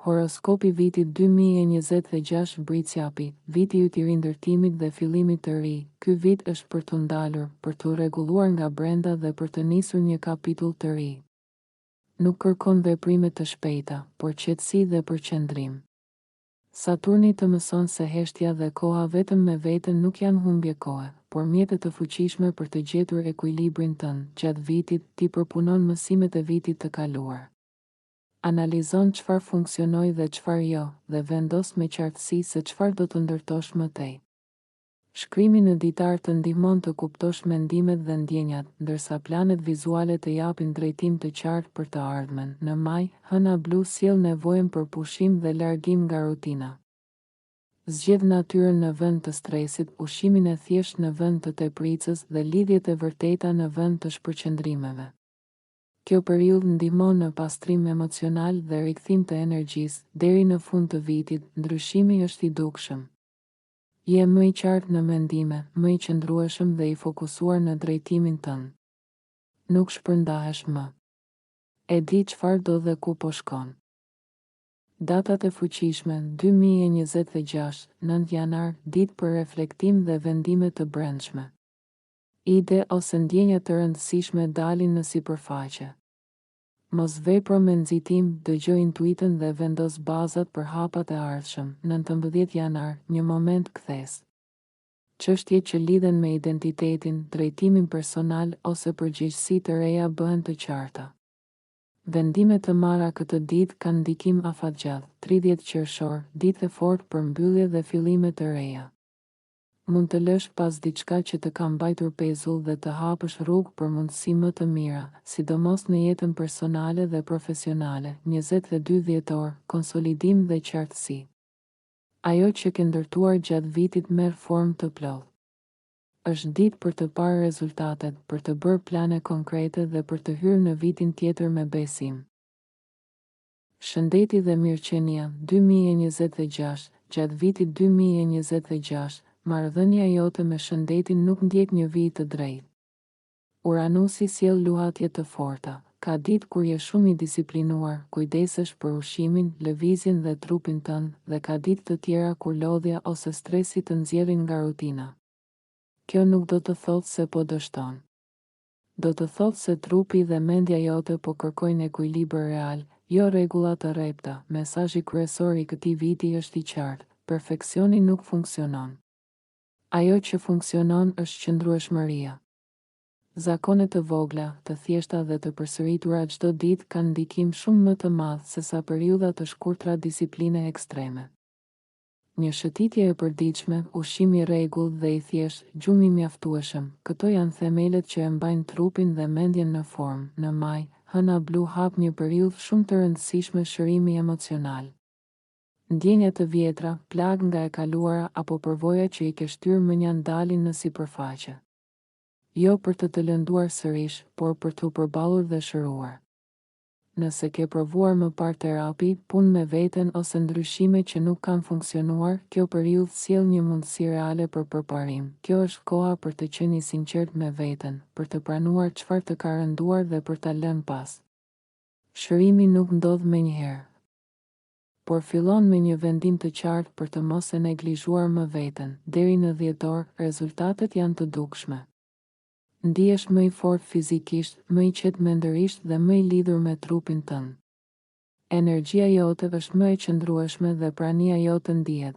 Horoskopi vitit 2026 Britsjapi, viti yt I rindërtimit dhe fillimit të ri. Ky vit është për të ndalur, për të rregulluar nga brenda dhe për të nisur një kapitull të ri. Nuk kërkon veprime të shpejta, por qetësi dhe përqendrim. Saturni të mëson se heshtja dhe koha vetëm me veten nuk janë humbje kohe, por mjete të fuqishme për të gjetur ekuilibrin tënd. Gjatë vitit ti përpunon mësimet e vitit të kaluar. Analizon çfarë funksionoi dhe çfarë jo, dhe vendos me qartësi se çfarë do të ndërtosh më tej. Shkrimi në ditar të ndihmon të kuptosh mendimet dhe ndjenjat, ndërsa planet vizuale të japin drejtim të qartë për të ardhmen. Në maj, hëna blu sjell nevojën për pushim dhe largim nga rutina. Zgjedh natyrën në vend të stresit, ushimin e thjeshtë në vend të tepricës dhe lidhjet e vërteta në vend të shpërqendrimeve. Kjo periudhë ndihmon në pastrim emocional dhe rikthim të energjisë. Deri në fund të vitit, ndryshimi është I dukshëm. Je më I qartë në mendime, më I qëndrueshëm dhe I fokusuar në drejtimin tënd. Nuk shpërndahesh më. E di çfarë do dhe ku po shkon. Datat e fuqishme 2026, 9 janar, ditë për reflektim dhe vendime të brendshme. Ide ose ndjenja të rëndësishme dalin në sipërfaqe. Mos vepro me nxitim, dëgjoj intuitën dhe vendos bazat për hapat e ardhshëm. 19 janar, një moment kthes. Çështjet që lidhen me identitetin, drejtimin personal ose përgjegjësi të reja bëhen të qarta. Vendimet të marra këtë ditë kanë ndikim afatgjatë. 30 qershor, ditë e fortë për mbyllje dhe fillime të reja. Mund të lësh pas diçka që të ka mbajtur pezull dhe të hapësh rrugë për mundësi më të mira, sidomos në jetën personale dhe profesionale. 22 dhjetor, konsolidim dhe qartësi. Ajo që ke ndërtuar gjatë vitit merr formë të plotë. Është ditë për të parë rezultatet, për të bërë plane konkrete dhe për të hyrë në vitin tjetër me besim. Shëndeti dhe mirëqenia 2026, gjatë vitit 2026, marrëdhënia jote me shëndetin nuk ndjek një vit të drejtë. Uranusi sjell luhatje të forta. Ka ditë kur je shumë I disiplinuar, kujdesesh për ushqimin, lëvizjen dhe trupin tënd, dhe ka ditë të tjera kur lodhja ose stresi të nxjerrin nga rutina. Kjo nuk do të thotë se po dështon. Do të thotë se trupi dhe mendja jote po kërkojnë ekuilibër real, jo rregulla të rrepta. Mesazhi kryesor I këtij viti është I qartë: perfeksioni nuk funksionon. Ajo që funksionon është qëndrueshmëria. Zakone të vogla, të thjeshta dhe të përsëritura çdo ditë kanë ndikim shumë më të madh sesa periudha të shkurtra disipline ekstreme. Një shëtitje e përditshme, ushqim I rregullt dhe I thjeshtë, gjumi I mjaftueshëm, këto janë themelet që e mbajnë trupin dhe mendjen në formë. Në maj, hëna blu hap një periudhë shumë të rëndësishme shërimi emocional. Ndjenja të vjetra, plag nga e kaluara apo përvoja që I ke shtyr mënjan dalin në sipërfaqe. Jo për të lënduar sërish, por për t'u përballur dhe shëruar. Nëse ke provuar më parë terapi, punë me veten ose ndryshime që nuk kanë funksionuar, kjo periudhë sjell një mundësi reale për përparim. Kjo është koha për të qenë I sinqert me veten, për të pranuar çfarë të ka rënduar dhe për ta lënë pas. Shërimi nuk ndodh menjëherë, por fillon me një vendim të qartë për të mos e neglizhuar më veten. Deri në dhjetor, rezultatet janë të dukshme. Ndihesh më I fortë fizikisht, më I qetë mendërisht dhe më I lidhur me trupin tënd. Energjia jote është më e qëndrueshme dhe prania jote ndihet.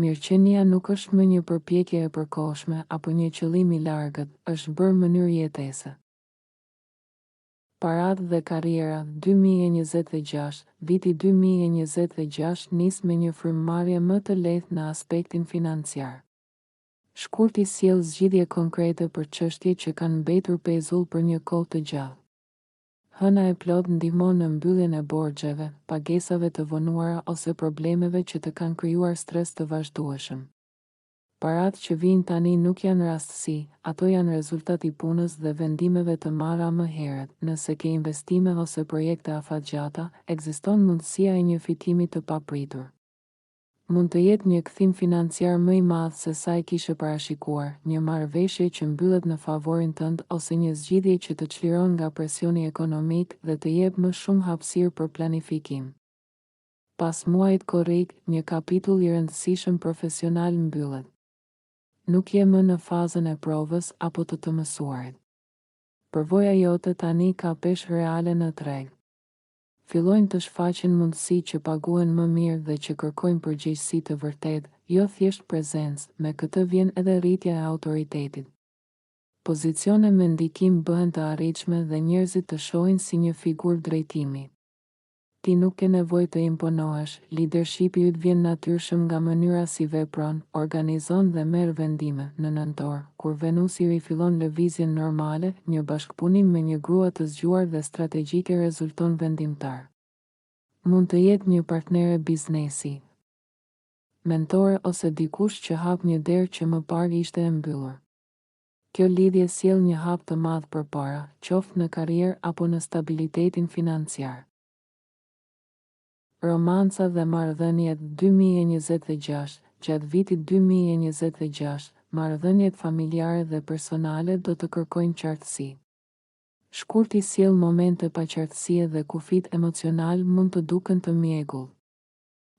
Mirëqenia nuk është më një përpjekje e përkohshme apo një qëllim I largët, është bërë mënyrë jetese. Paratë dhe karriera 2026, viti 2026 nis me një frymëmarrje më të lehtë në aspektin financiar. Shkurti sjell zgjidhje konkrete për çështje që kanë mbetur pezull për një kohë të gjatë. Hëna e plotë ndihmon në mbylljen e borxheve, pagesave të vonuara ose problemeve që të kanë krijuar stres të vazhdueshëm. Paratë që vijnë tani nuk janë rastësi, ato janë rezultat I punës dhe vendimeve të marra më herët. Nëse ke investime ose projekte afatgjata, ekziston mundësia e një fitimi të papritur. Mund të jetë një kthim financiar më I madh se sa e kishe parashikuar, një marrëveshje që mbyllet në favorin tënd ose një zgjidhje që të çliron nga presioni ekonomik dhe të jep më shumë hapësirë për planifikim. Pas muajit korrik, një kapitull i rëndësishëm profesional mbyllet. Nuk je më në fazën e provës apo të mësuarit. Përvoja jote tani ka peshë reale në treg. Fillojnë të shfaqen mundësi që paguen më mirë dhe që kërkojnë përgjegjësi të vërtet, jo thjesht prezencë, me këtë vjen edhe rritja e autoritetit. Pozicione me ndikim bëhen të arritshme dhe njerëzit të shohin si një figurë drejtimi. Ti nuk ke nevojë të imponohesh, leadershipi yt vjen natyrshëm nga mënyra si vepron, organizon dhe merr vendime. Në nëntor, kur Venusi rifillon lëvizjen normale, një bashkëpunim me një grua të zgjuar dhe strategjike rezulton vendimtar. Mund të jetë një partnere biznesi, mentore ose dikush që hap një derë që më parë ishte e mbyllur. Kjo lidhje sjell një hap të madh përpara, qoftë në karrierë apo në stabilitetin financiar. Romanca dhe marrëdhëniet 2026. Gjatë vitit 2026, marrëdhëniet familjare dhe personale do të kërkojnë qartësi. Shkurti sjell momente paqartësie dhe kufit emocional mund të duken të mjegull.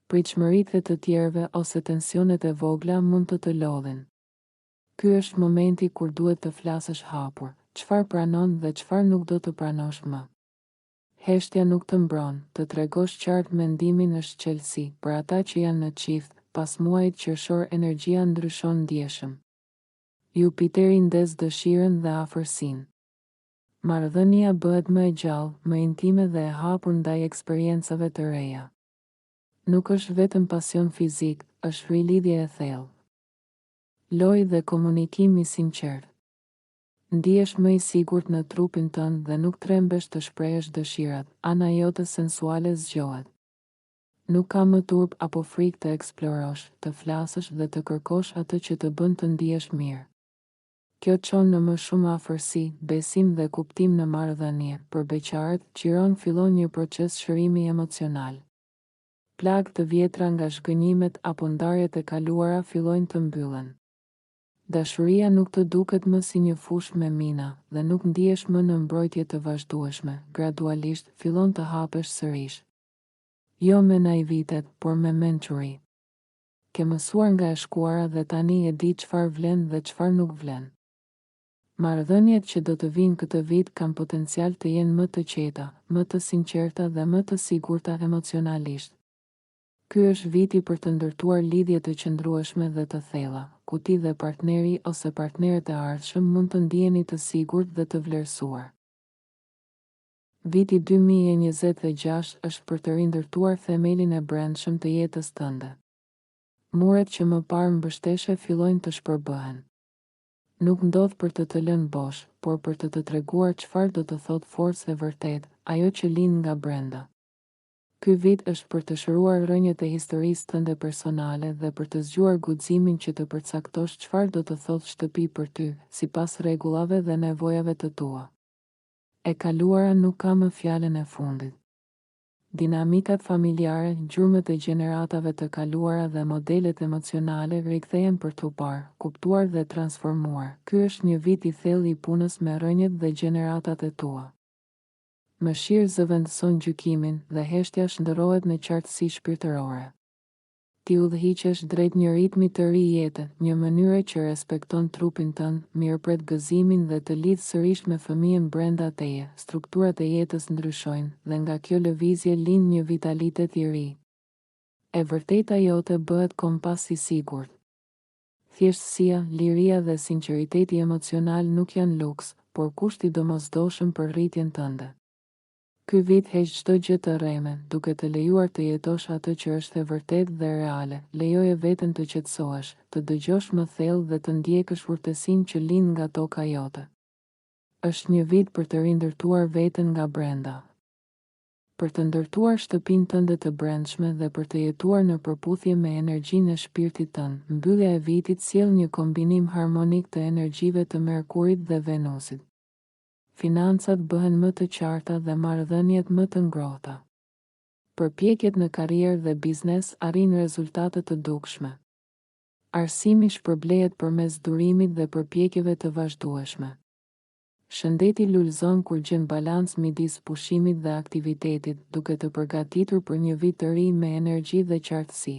Pritshmëritë të tjerëve ose tensionet e vogla mund të lodhin. Ky është momenti kur duhet të flasësh hapur, çfarë pranon dhe çfarë nuk do të pranosh më. Heshtja nuk të mbron, të tregosh qartë mendimin është qelësi, për ata që janë në çift, pas muajit qershor energjia ndryshon ndjeshëm. Jupiteri ndez dëshirën dhe afërsinë. Marrëdhënia bëhet më e gjallë, më intime dhe e hapur ndaj eksperiencave të reja. Nuk është vetëm pasion fizik, është rilidhje e thellë. Lojë dhe komunikim i sinqert. Ndihesh më i sigurt në trupin tënd dhe nuk trembesh të shprehësh dëshirat, ana jote sensuale zgjohet. Nuk ka më turp apo frikë të eksplorosh, të flasësh dhe të kërkosh atë që të bën të ndihesh mirë. Kjo çon në më shumë afërsi, besim dhe kuptim në marrëdhënie. Për beqarët, qiron fillon një proces shërimi emocional. Plagë të vjetra nga zhgënjimet apo ndarjet e kaluara fillojnë të mbyllen. Dashuria nuk të duket më si një fushë me mina dhe nuk ndihesh më në mbrojtje të vazhdueshme, gradualisht fillon të hapesh sërish. Jo me naivitet, por me mençuri. Ke mësuar nga e shkuara dhe tani e di çfarë vlen dhe çfarë nuk vlen. Marrëdhëniet që do të vinë këtë vit kanë potencial të jenë më të qeta, më të sinqerta dhe më të sigurta emocionalisht. Ky është viti për të ndërtuar lidhje të qëndrueshme dhe të thella, ku ti dhe partneri ose partnerët e ardhshëm mund të ndiheni të sigurt dhe të vlerësuar. Viti 2026 është për të rindërtuar themelin e brendshëm të jetës tënde. Muret që më parë mbështeshe fillojnë të shpërbëhen. Nuk ndodh për të lënë bosh, por për të treguar çfarë do të thotë forcë e vërtet, ajo që lind nga brenda. Ky vit është për të shëruar rrënjët e historisë tënde personale dhe për të zgjuar guximin që të përcaktosh çfarë do të thotë shtëpi për ty, sipas rregullave dhe nevojave të tua. E kaluara nuk ka më fjalën e fundit. Dinamikat familjare, gjurmët e gjeneratave të kaluara dhe modelet emocionale rikthehen për t'u parë, kuptuar dhe transformuar. Ky është një vit i thellë i punës me rrënjët dhe gjeneratat e tua. Mëshirë zëvendëson gjykimin dhe heshtja shndërrohet në qartësi shpirtërore. Ti udhëhiqesh drejt një ritmi të ri jete, një mënyre që respekton trupin tënd, mirëpret gëzimin dhe të lidh sërish me fëmijën brenda teje. Strukturat e jetës ndryshojnë dhe nga kjo lëvizje lind një vitalitet i ri. E vërteta jote bëhet kompas i sigurt. Thjeshtësia, liria dhe sinqeriteti emocional nuk janë luks, por kushti domosdoshëm për rritjen tënde. Ky vit heq çdo gjë të rreme, duke të lejuar të jetosh atë që është e vërtetë dhe reale. Lejoje veten të qetësohesh, të dëgjosh më thellë dhe të ndjekësh urtësinë që lind nga toka jote. Është një vit për të rindërtuar veten nga brenda. Për të ndërtuar shtëpinë tënde të brendshme dhe për të jetuar në përputhje me energjinë e shpirtit tënd. Mbyllja e vitit sjell një kombinim harmonik të energjive të Merkurit dhe Venusit. Financat bëhen më të qarta dhe marrëdhëniet më të ngrohta. Përpjekjet në karrierë dhe biznes arrin rezultate të dukshme. Arsimi shpërblehet përmes durimit dhe përpjekjeve të vazhdueshme. Shëndeti lulëzon kur gjen balans midis pushimit dhe aktivitetit, duke të përgatitur për një vit të ri me energji dhe qartësi.